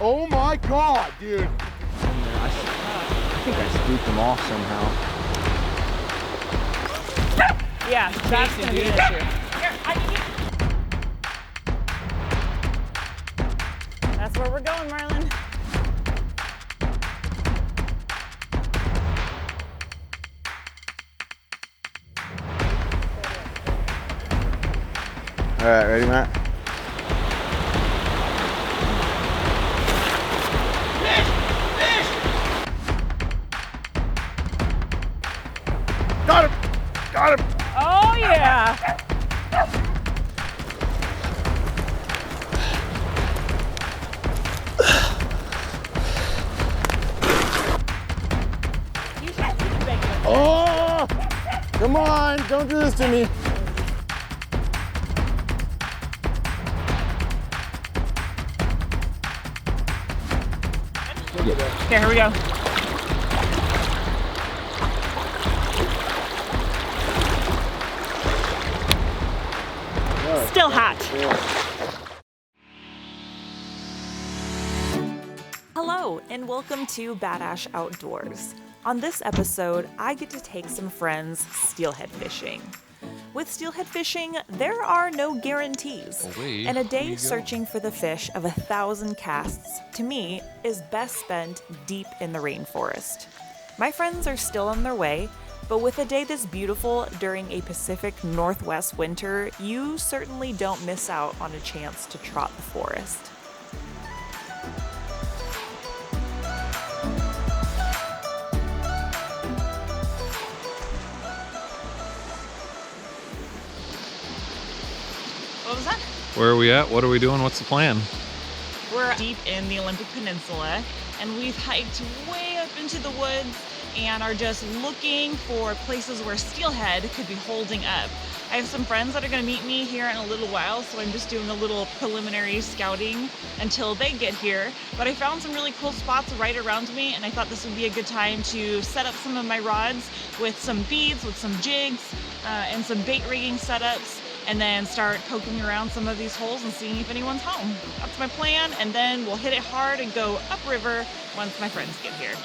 Oh my God, dude. I think I spooked them off somehow. Yeah, that's gonna be an issue. That's where we're going, Marlin. All right, ready, Matt? Got him! Got him! Oh yeah! You can make it. Oh! Come on, don't do this to me. Okay, here we go. Still hot. Hello, and welcome to Badash Outdoors. On this episode, I get to take some friends steelhead fishing. With steelhead fishing, there are no guarantees, and a day searching for the fish of 1,000 casts, to me, is best spent deep in the rainforest. My friends are still on their way, but with a day this beautiful during a Pacific Northwest winter, you certainly don't miss out on a chance to trot the forest. What was that? Where are we at? What are we doing? What's the plan? We're deep in the Olympic Peninsula, and we've hiked way up into the woods and are just looking for places where steelhead could be holding up. I have some friends that are going to meet me here in a little while, so I'm just doing a little preliminary scouting until they get here. But I found some really cool spots right around me, and I thought this would be a good time to set up some of my rods with some beads, with some jigs, and some bait rigging setups, and then start poking around some of these holes and seeing if anyone's home. That's my plan, and then we'll hit it hard and go upriver once my friends get here.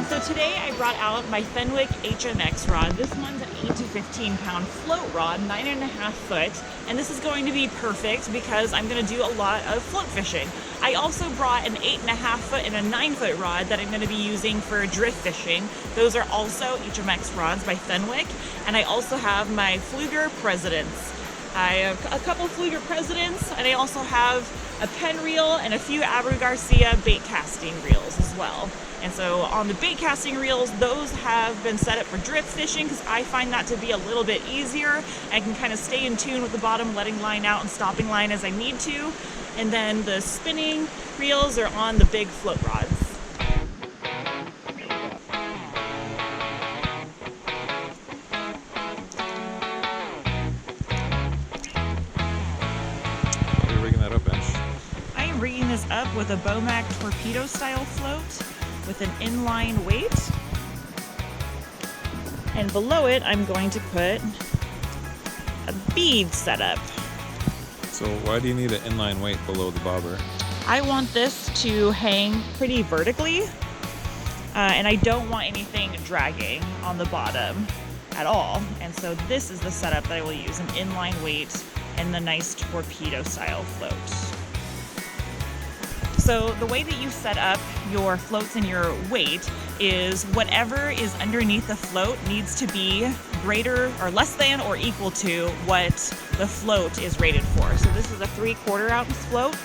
So today I brought out my Fenwick HMX rod. This one's an 8 to 15 pound float rod, 9.5 foot, and this is going to be perfect because I'm going to do a lot of float fishing. I also brought an 8.5 foot and a 9 foot rod that I'm going to be using for drift fishing. Those are also HMX rods by Fenwick, and I also have my Pflueger Presidents. I have a couple Pflueger Presidents, and I also have a pen reel and a few Abu Garcia bait casting reels as well. And so on the bait casting reels, those have been set up for drift fishing because I find that to be a little bit easier. I can kind of stay in tune with the bottom, letting line out and stopping line as I need to. And then the spinning reels are on the big float rods. How are you rigging that up, Ash? I am rigging this up with a Bomac torpedo style float with an inline weight, and below it I'm going to put a bead setup. So why do you need an inline weight below the bobber? I want this to hang pretty vertically, and I don't want anything dragging on the bottom at all, and so this is the setup that I will use, an inline weight and the nice torpedo style float. So the way that you set up your floats and your weight is whatever is underneath the float needs to be greater or less than or equal to what the float is rated for. So this is a 3/4 ounce float.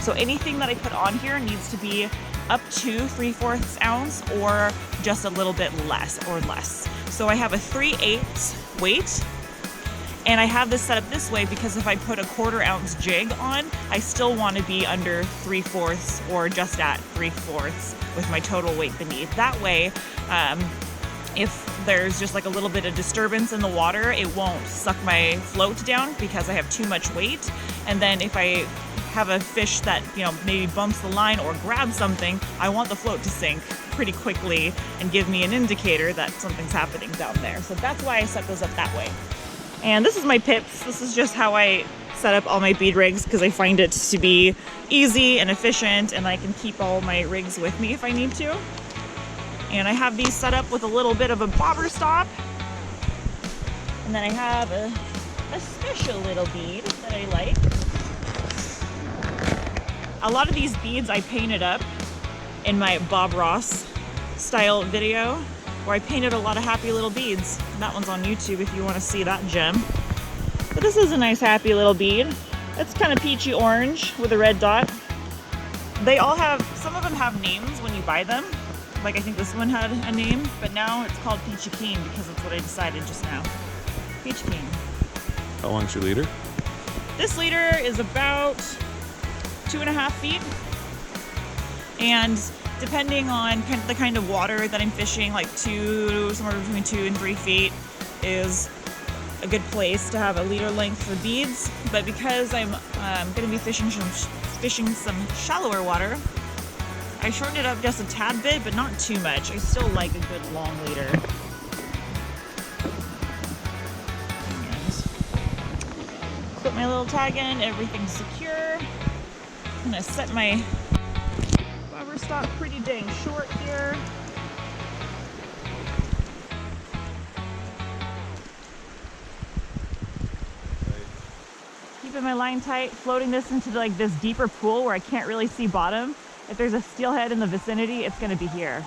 So anything that I put on here needs to be up to 3/4 ounce or just a little bit less or less. So I have a 3/8 weight. And I have this set up this way because if I put a 1/4 ounce jig on, I still want to be under 3/4 or just at 3/4 with my total weight beneath. That way, if there's just like a little bit of disturbance in the water, it won't suck my float down because I have too much weight. And then if I have a fish that, you know, maybe bumps the line or grabs something, I want the float to sink pretty quickly and give me an indicator that something's happening down there. So that's why I set those up that way. And this is my pips. This is just how I set up all my bead rigs, because I find it to be easy and efficient, and I can keep all my rigs with me if I need to. And I have these set up with a little bit of a bobber stop. And then I have a special little bead that I like. A lot of these beads I painted up in my Bob Ross style video, where I painted a lot of happy little beads. That one's on YouTube if you want to see that gem. But this is a nice happy little bead. It's kind of peachy orange with a red dot. They all have, some of them have names when you buy them. Like I think this one had a name, but now it's called Peachy Keen because that's what I decided just now. Peachy Keen. How long's your leader? This leader is about 2.5 feet. And depending on the kind of water that I'm fishing, like somewhere between 2 and 3 feet is a good place to have a leader length for beads. But because I'm going to be fishing some shallower water, I shortened it up just a tad bit, but not too much. I still like a good long leader. And put my little tag in, everything's secure. I'm gonna set my bobber stop pretty dang short here. Keeping my line tight, floating this into like this deeper pool where I can't really see bottom. If there's a steelhead in the vicinity, it's gonna be here.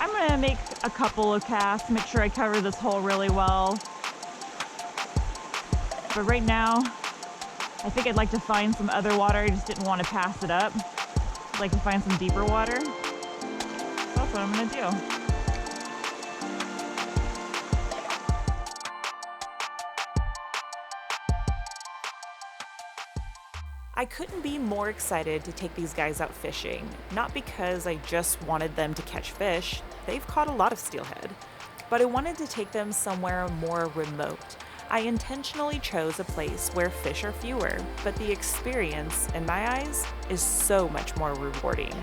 I'm gonna make a couple of casts, make sure I cover this hole really well. But right now, I think I'd like to find some other water. I just didn't want to pass it up. I'd like to find some deeper water. So that's what I'm gonna do. I couldn't be more excited to take these guys out fishing, not because I just wanted them to catch fish. They've caught a lot of steelhead, but I wanted to take them somewhere more remote. I intentionally chose a place where fish are fewer, but the experience, in my eyes, is so much more rewarding.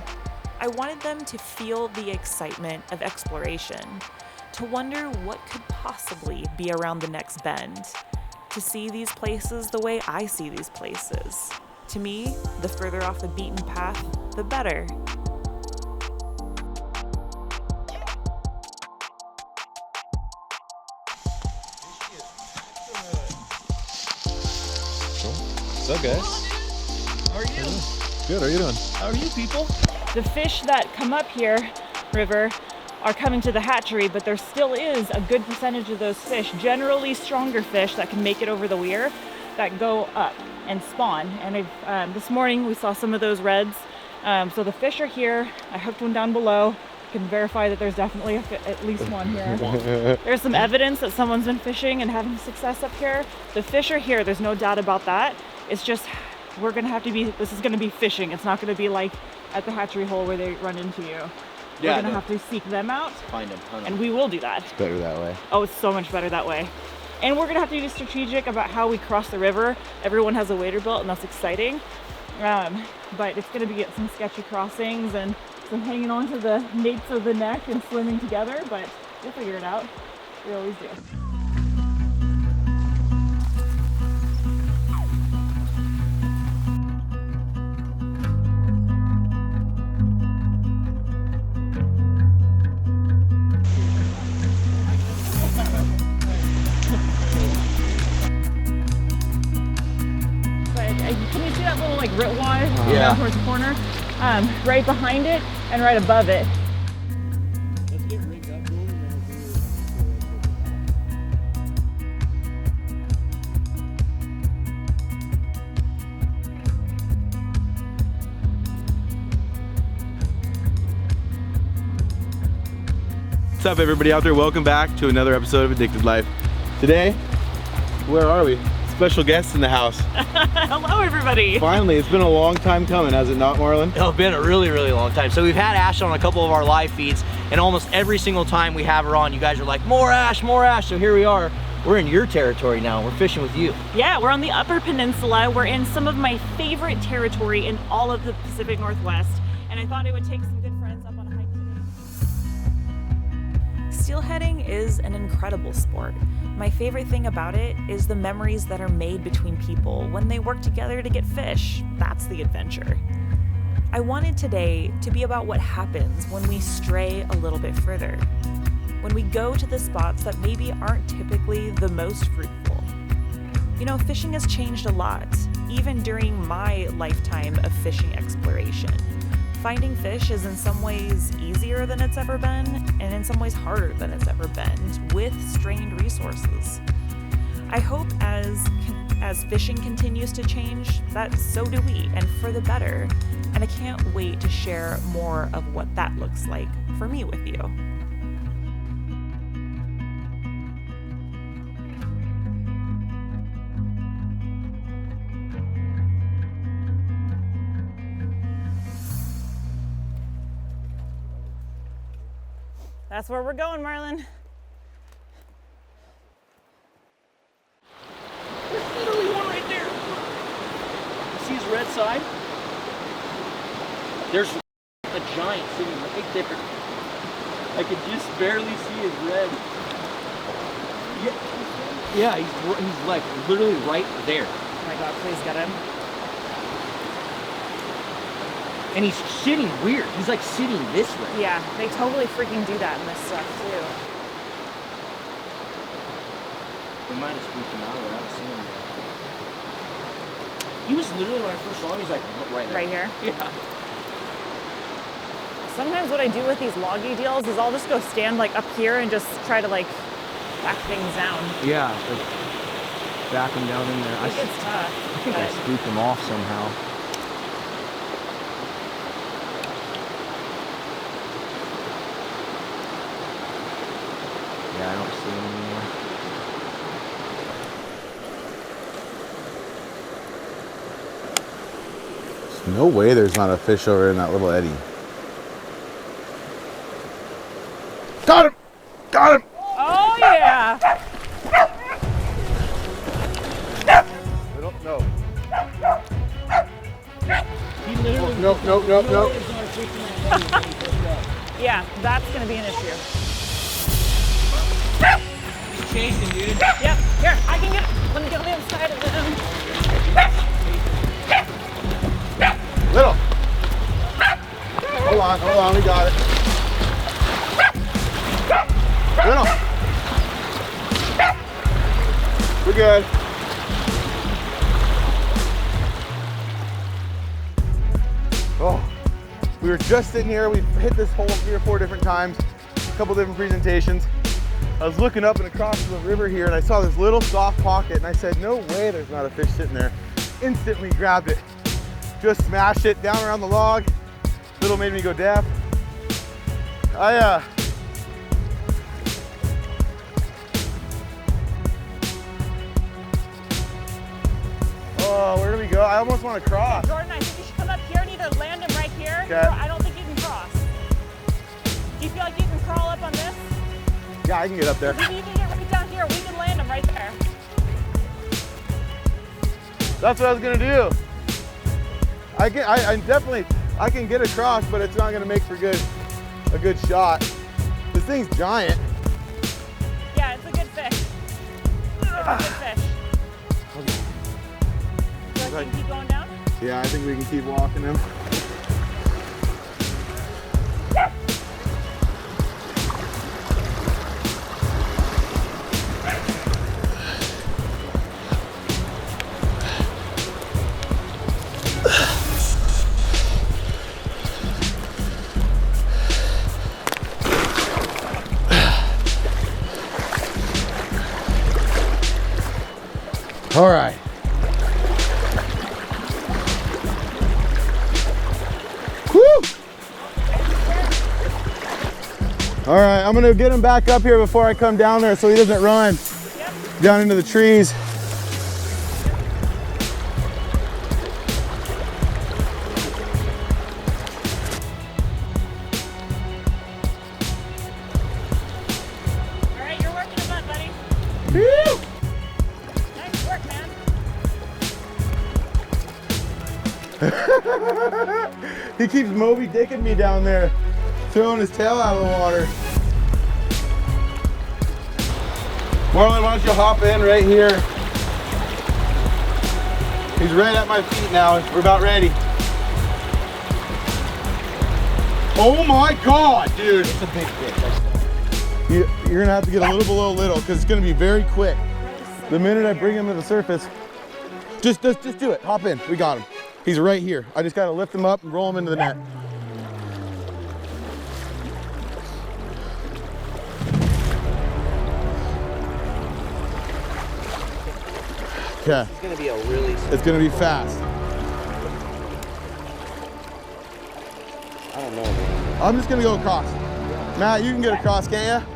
I wanted them to feel the excitement of exploration, to wonder what could possibly be around the next bend, to see these places the way I see these places. To me, the further off the beaten path, the better. What's up, guys? How are you? Good, how are you doing? How are you people? The fish that come up here, river, are coming to the hatchery, but there still is a good percentage of those fish, generally stronger fish that can make it over the weir, that go up and spawn. And this morning we saw some of those reds. So the fish are here. I hooked one down below. I can verify that there's definitely at least one here. There's some evidence that someone's been fishing and having success up here. The fish are here, there's no doubt about that. It's just, this is gonna be fishing. It's not gonna be like at the hatchery hole where they run into you. We're gonna have to seek them out. Find them. And we will do that. It's better that way. Oh, it's so much better that way. And we're gonna have to be strategic about how we cross the river. Everyone has a wader belt and that's exciting. But it's gonna be some sketchy crossings and some hanging on to the nates of the neck and swimming together, but we'll figure it out. We always do. Can you see that little like Ritwad down towards the corner? Right behind it and right above it. Let's get rigged up, and then What's up, everybody out there? Welcome back to another episode of Addicted Life. Today, where are we? Special guest in the house. Hello, everybody. Finally, it's been a long time coming, has it not, Marlin? It's been a really, really long time. So we've had Ash on a couple of our live feeds, and almost every single time we have her on, you guys are like, more Ash, more Ash. So here we are. we're in your territory now. We're fishing with you. Yeah, we're on the Upper Peninsula. We're in some of my favorite territory in all of the Pacific Northwest, and I thought I would take some good friends up on a hike today. Steelheading is an incredible sport. My favorite thing about it is the memories that are made between people when they work together to get fish. That's the adventure. I wanted today to be about what happens when we stray a little bit further, when we go to the spots that maybe aren't typically the most fruitful. You know, fishing has changed a lot, even during my lifetime of fishing exploration. Finding fish is in some ways easier than it's ever been, and in some ways harder than it's ever been, with strained resources. I hope as fishing continues to change, that so do we, and for the better. And I can't wait to share more of what that looks like for me with you. That's where we're going, Marlin. There's literally one right there. See his red side? There's a giant sitting right there. I could just barely see his red. Yeah, he's like literally right there. Oh my God, please get him. And he's sitting weird. He's like sitting this way. Yeah, they totally freaking do that in this stuff too. We might have spooked him out of there. I haven't seen him yet. He was literally, when I first saw him, he's like right there. Right here? Yeah. Sometimes what I do with these loggy deals is I'll just go stand like up here and just try to like back things down. Yeah, like back him down in there. I think it's tough. I think I spooked him off somehow. Yeah, I don't see him anymore. There's no way there's not a fish over in that little eddy. Got him! Got him! Oh yeah! No. He literally. Nope. Yeah, that's gonna be an issue. He's chasing, dude. Yep, here, I can get it. Let me get on the other side of him. Little. Hold on, we got it. Little. We're good. Oh, we were just sitting here. We've hit this hole 3 or 4 different times, a couple different presentations. I was looking up and across the river here and I saw this little soft pocket and I said, no way there's not a fish sitting there. Instantly grabbed it. Just smashed it down around the log. Little made me go deaf. Oh, where do we go? I almost want to cross. Jordan, I think you should come up here and either land him right here, Okay. or I don't think you can cross. Do you feel like you can crawl up on this? Yeah, I can get up there. If you can get right down here, we can land him right there. That's what I was gonna do. I definitely can get across, but it's not gonna make for a good shot. This thing's giant. Yeah, it's a good fish. It's a good fish. So I can keep going down? Yeah, I think we can keep walking him. All right. Woo! All right, I'm gonna get him back up here before I come down there so he doesn't run down into the trees. All right, you're working him up, buddy. Woo! He keeps Moby Dicking me down there, throwing his tail out of the water. Marlin, why don't you hop in right here? He's right at my feet now. We're about ready. Oh my God, dude. It's a big fish. You're gonna have to get a little below little because it's gonna be very quick. The minute I bring him to the surface, just do it. Hop in. We got him. He's right here. I just gotta lift him up and roll him into the net. Okay. It's gonna be a really. It's gonna be fast. I don't know, man. I'm just gonna go across. Matt, you can get across, can't ya?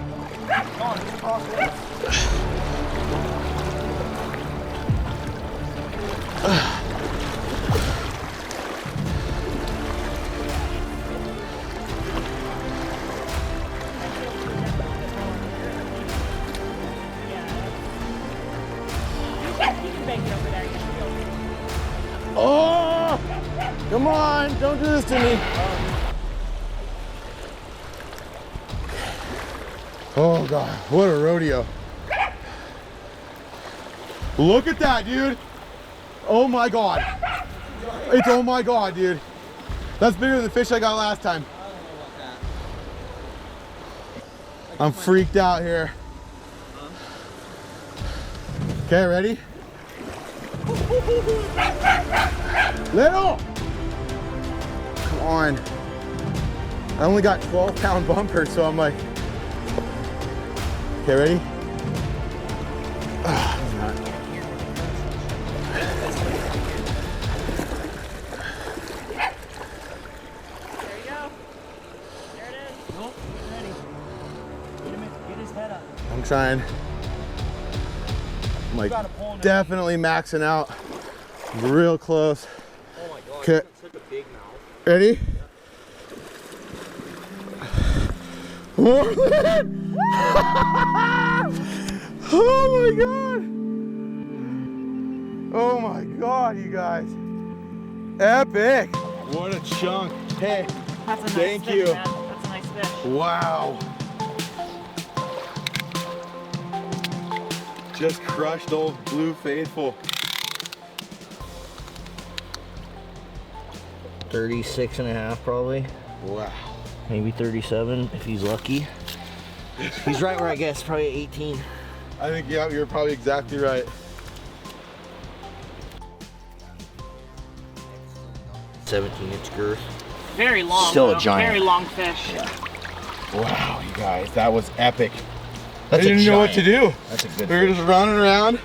Oh! Come on, don't do this to me. Oh God, what a rodeo. Look at that, dude. Oh my God. It's oh my God, dude. That's bigger than the fish I got last time. I'm freaked out here. Okay, ready? Little! Come on. I only got 12-pound bumper, so I'm like, okay, ready? I'm trying. I'm like definitely maxing out. Real close. Oh my God. Okay. Such a big mouth. Ready? Marlin! Oh my God! Oh my God, you guys. Epic! What a chunk. Hey, That's a nice thank fish, you. man. That's a nice fish. Wow. Just crushed old Blue Faithful. 36 and a half probably. Wow. Maybe 37 if he's lucky. He's right where I guess, probably 18. I think, yeah, you're probably exactly right. 17-inch girth. Very long. Still a though. giant. Very long fish. Wow, you guys, that was epic. That's I didn't know what to do. That's a good We were fish. just running around,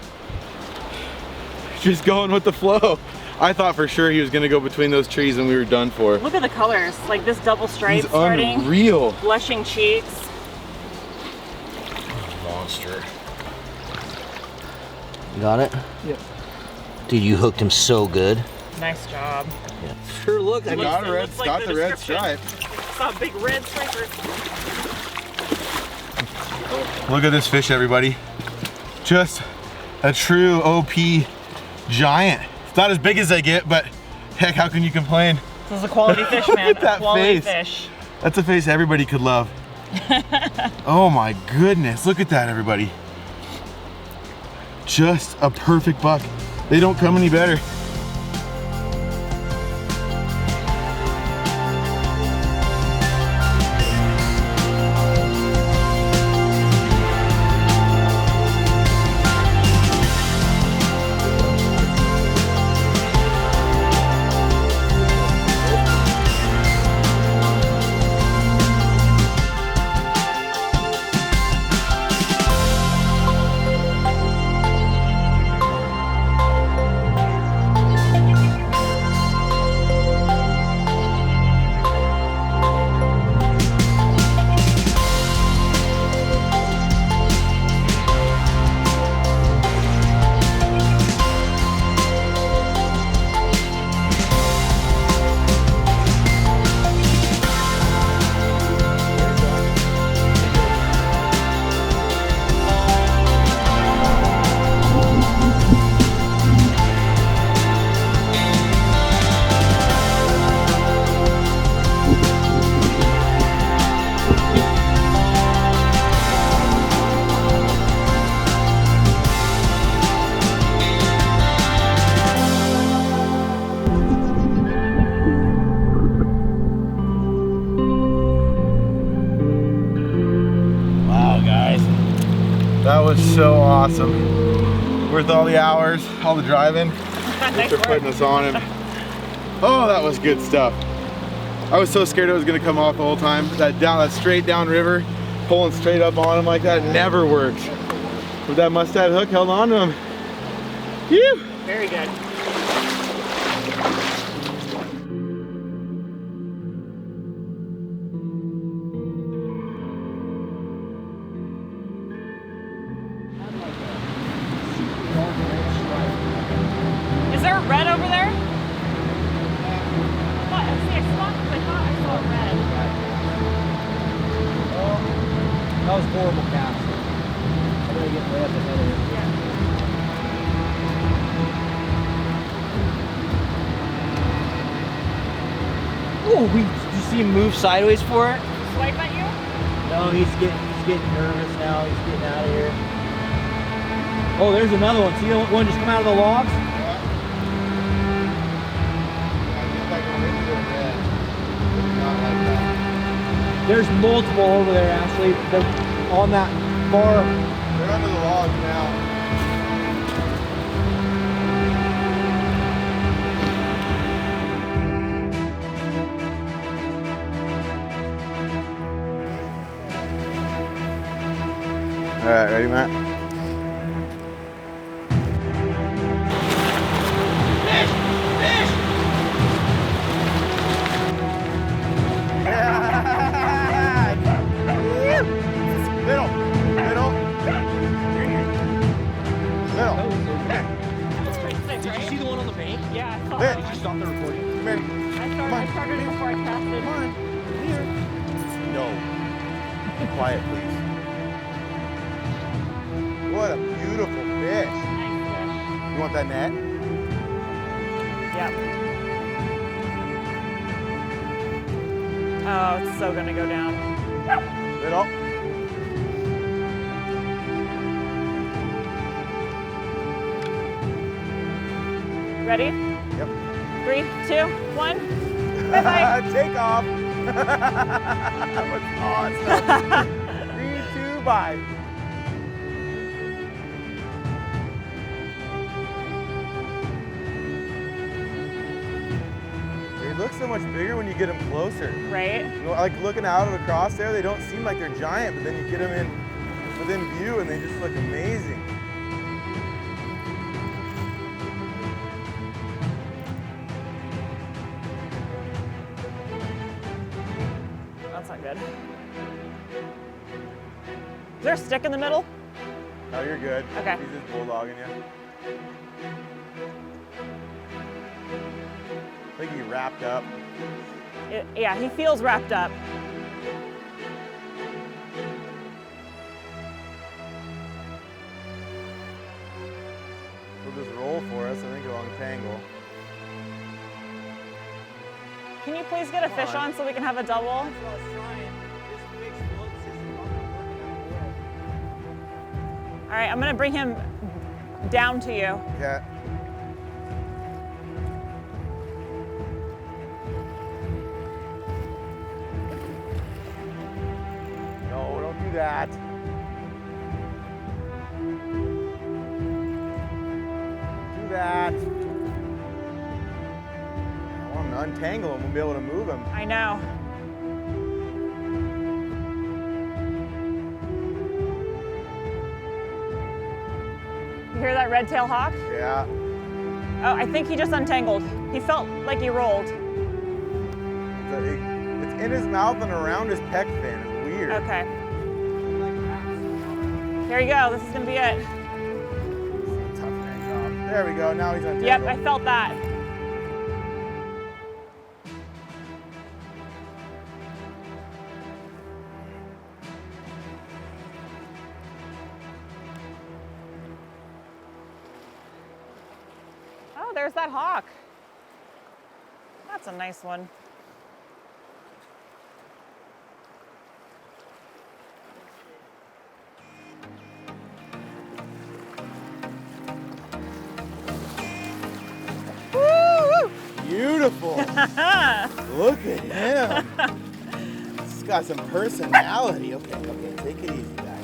just going with the flow. I thought for sure he was gonna go between those trees and we were done for. Look at the colors. Like this double stripe He's starting. unreal. Blushing cheeks. Monster. You got it? Yeah. Dude, you hooked him so good. Nice job. Yeah. Sure looks. I I mean, got It a red, looks like got the red description. stripe. Saw a big red striper. Look at this fish, everybody. Just a true OP giant. It's not as big as they get, but heck, how can you complain? This is a quality fish, man. Look at that Quality face. fish. That's a face everybody could love. Oh my goodness, look at that, everybody. Just a perfect buck. They don't come any better. was so awesome. Worth all the hours, all the driving. Thanks for putting us on him. Oh, that was good stuff. I was so scared it was gonna come off the whole time. That straight down river, pulling straight up on him like that never works. With that mustad hook held on to him. Phew. Very good. Is there a red over there? I saw red. That was horrible cast. I'm gonna get way up ahead of it. Oh, did you see him move sideways for it? Swipe at you? No, he's getting nervous now. He's getting out of here. Oh, there's another one. See the one just come out of the logs? There's multiple over there, Ashley. They're on that bar. They're under the logs now. All right, ready, Matt? Did you see the one on the bank? Yeah, I saw There. that. Did you stop the recording? Come here. I started before I casted. Come on. Here. No. Be quiet, please. What a beautiful fish. Nice You want that net? fish. Yep. Oh, it's so gonna go down. Little. Ready? Yep. 3, 2, 1. Bye-bye. Take off. That was awesome. 3, 2, bye. They look so much bigger when you get them closer. Right? You know, like looking out of across there, they don't seem like they're giant, but then you get them in within view and they just look amazing. That's not good. Is there a stick in the middle? Oh, you're good. Okay. He's just bulldogging you. I think he wrapped up. Yeah, he feels wrapped up. He'll just roll for us, I think, along the tangle. Can you please get a fish on so we can have a double? That's what I was trying. This fixed float system is not working out well. All right, I'm gonna bring him down to you. Yeah. No, don't do that. Do that. I want him to untangle him and be able to move him. I know. You hear that red tail hawk? Yeah. Oh, I think he just untangled. He felt like he rolled. It's in his mouth and around his pec fin. It's weird. Okay. Here you go. This is gonna be it. Tough hang job. There we go. Now he's untangled. Yep, I felt that. Oh, there's that hawk. That's a nice one. Woo! Beautiful. Look at him. He's got some personality. Okay, take it easy, guy.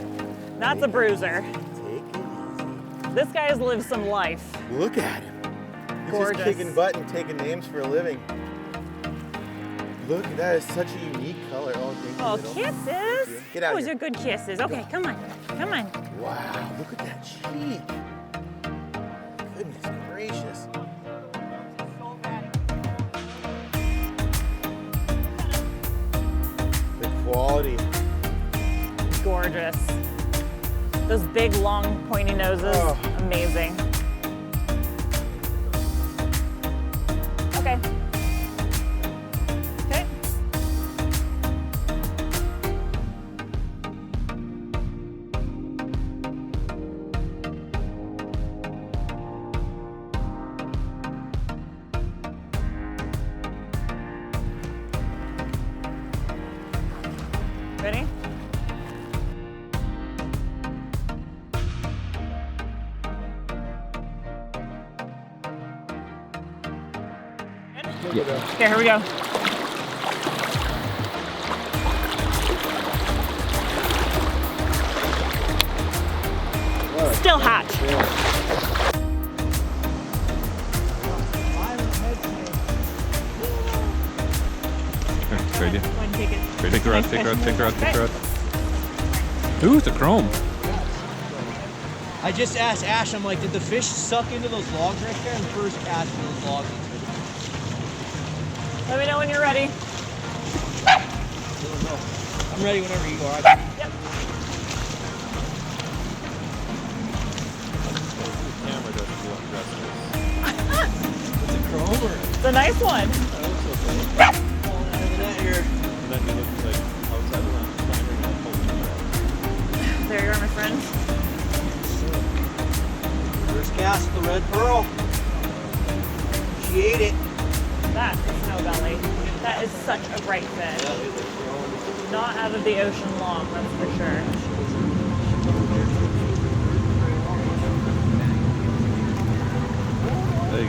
That's a bruiser. Take This guy has lived some life. Look at him. He's Gorgeous. just kicking butt and taking names for a living. Look, that is such a unique color. Oh, thank you. Oh, Little. kisses. Get out of Those here. are good kisses. Okay, come on. Come on. Wow, look at that cheek. Goodness gracious. The quality. Gorgeous. Those big, long, pointy noses. Oh. Amazing. Okay. Okay. Ready? Okay, here we go. Still hatch. Trade you. Go ahead and take it. Take the rod, take the rod, take the rod, take the rod. Ooh, it's a chrome. I just asked Ash, I'm like, did the fish suck into those logs right there? And the first cast of those logs. Let me know when you're ready. I'm ready whenever you are. Yep. Camera doesn't do it justice. It's a chrome or It's a nice one. falling out of the net here. And then you look like outside the lamp, finding that whole There you are, my friend. First cast of the red pearl. She ate it. That is snow belly. That is such a bright fish. Not out of the ocean long, that's for sure.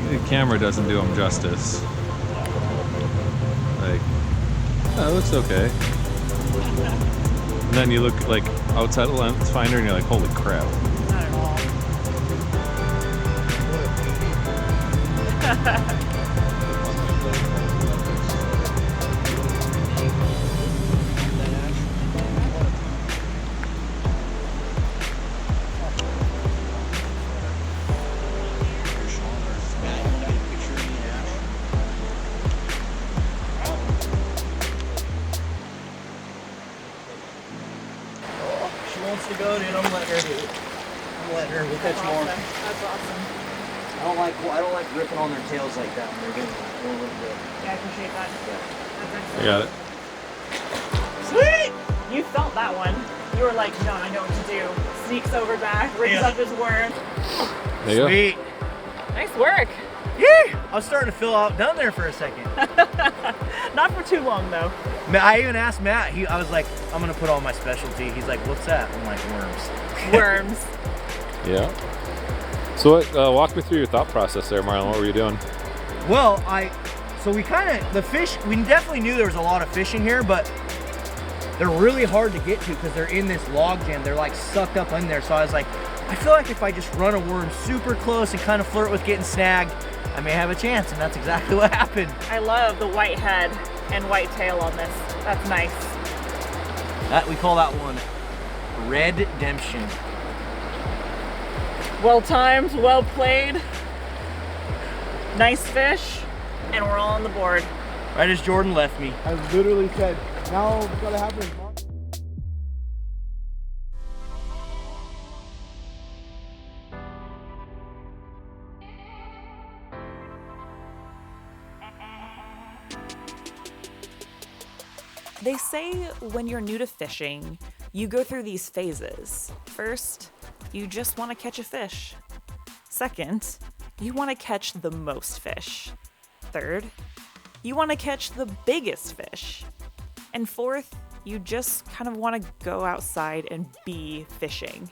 the camera doesn't do him justice. Like, oh, it looks okay. And then you look like outside the lens finder and you're like, holy crap. Not at all. She wants to go, dude. I'm letting her do it. I'm letting her. We'll catch more. That's awesome. I don't like ripping on their tails like that when they're getting a little bit. Yeah, I appreciate that. I got it. Sweet! You felt that one. You were like, no, I know what to do. Sneaks over back, rigs up his worm. There you go. Sweet. Nice work. Yeah. I was starting to fill out down there for a second. Not for too long though. I even asked Matt. I was like, I'm gonna put all my specialty. He's like, what's that? I'm like, worms. Worms. Yeah. So what, walk me through your thought process there, Marlon. What were you doing? Well, the fish, we definitely knew there was a lot of fish in here, but they're really hard to get to because they're in this log jam. They're like sucked up in there. So I was like, I feel like if I just run a worm super close and kind of flirt with getting snagged, I may have a chance. And that's exactly what happened. I love the white head and white tail on this. That's nice. We call that one redemption. Well timed, well played. Nice fish, and we're all on the board. Right as Jordan left me. I literally said, now what's gotta happen is Mark. They say when you're new to fishing, you go through these phases. First, you just want to catch a fish. Second, you want to catch the most fish. Third, you want to catch the biggest fish. And fourth, you just kind of want to go outside and be fishing.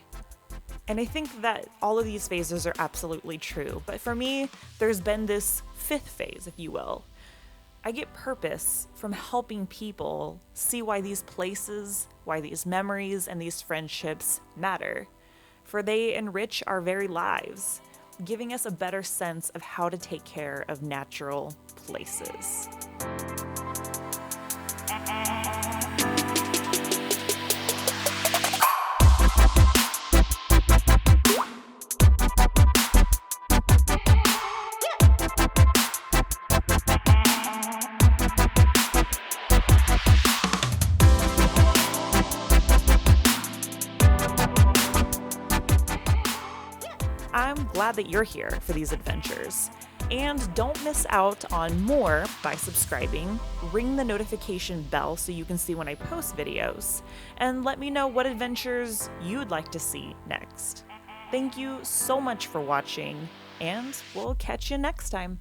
And I think that all of these phases are absolutely true. But for me, there's been this fifth phase, if you will. I get purpose from helping people see why these places, why these memories and these friendships matter. for they enrich our very lives, giving us a better sense of how to take care of natural places. I'm glad that you're here for these adventures. And don't miss out on more by subscribing, ring the notification bell so you can see when I post videos, and let me know what adventures you'd like to see next. Thank you so much for watching, and we'll catch you next time.